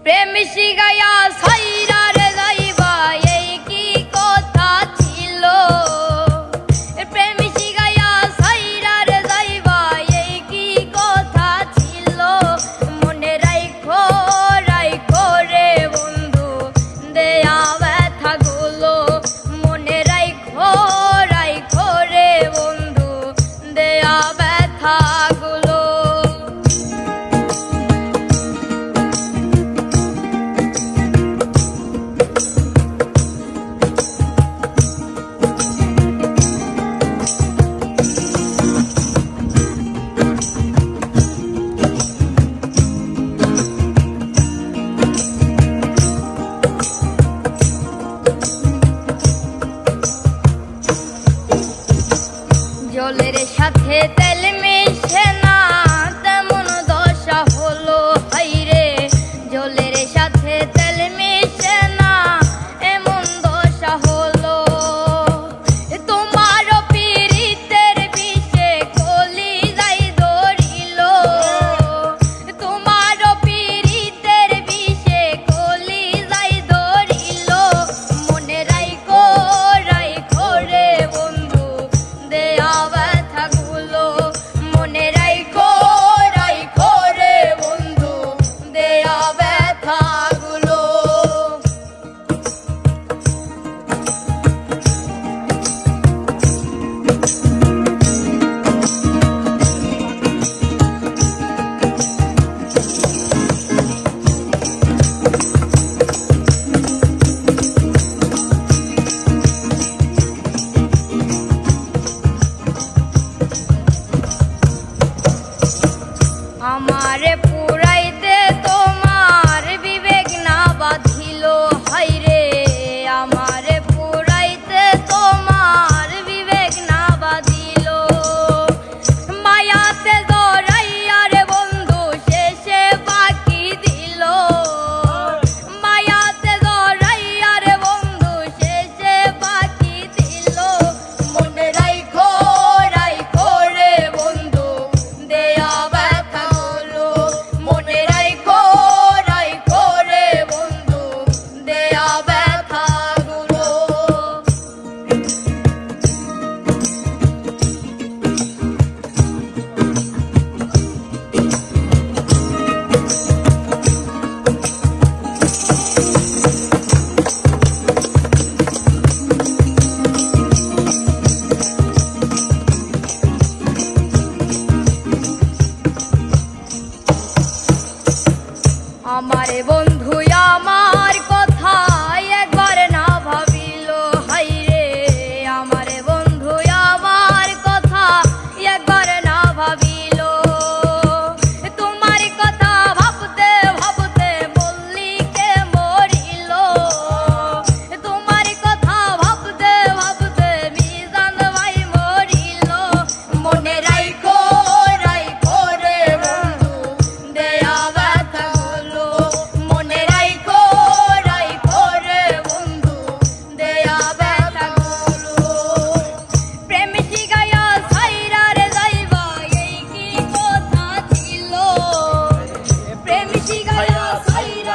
প্রেম শিখাইয়া সাইরার যাইবা এই কি কথা ছিল। প্রেম শিখাইয়া সাইরার যাইবা এই কি কথা ছিল। মনে রাইখো রাইখো রে বন্ধু দেয়া ব্যথা গুলো। মনে রাইখো রাইখো রে বন্ধু দেয়া ব্যথা গুলো। জলের সাথে তেল মিশে না তেমন দশা হলো হাইরে। জলের সাথে তেল মিশে না এমন দশা হলো। তোমার পীড়িতের বিষে কলি যাই ধরিল। তোমার পীড়িতের বিষে কলি যাই ধরিল। মনে রাইখো রাইখো রে বন্ধু দেয়া ব্যথা গুলো। মনে রাইখো রাইখো রে বন্ধু দেয়া ব্যথা গুলো। আমারে পুরাইতে তোমার বিবেক না বাঁধিল হাইরে। আমারে পুরাইতে তোমার বিবেক না বাঁধিল। মায়াতে জড়াইয়া রে বন্ধু শেষে বাকি দিল। মায়াতে জড়াইয়া রে বন্ধু শেষে বাকি দিল। মনে রাইখো রাইখো রে বন্ধু দেয়া ব্যথা গুলো। মনে রাইখো রাইখো রে বন্ধু দেয়া ব্যথা গুলো। আমারে বন্ধু আমার কথা একবার না ভাবিল হাইরে। আমারে বন্ধু আমার কথা একবার না ভাবিল। তোমার কথা ভাবতে ভাবতে মল্লিকে মরিল। তোমার কথা ভাবতে ভাবতে মিজান ভাই মরিল। মনে রাইখো রাইখো রে বন্ধু দেয়া ব্যথা গুলো। মনে রাইখো রাইখো রে বন্ধু দেয়া ব্যথা গুলো। প্রেম শিখাইয়া সাইরার যাইবা এই কি কথা ছিল। প্রেম শিখাইয়া সাইরা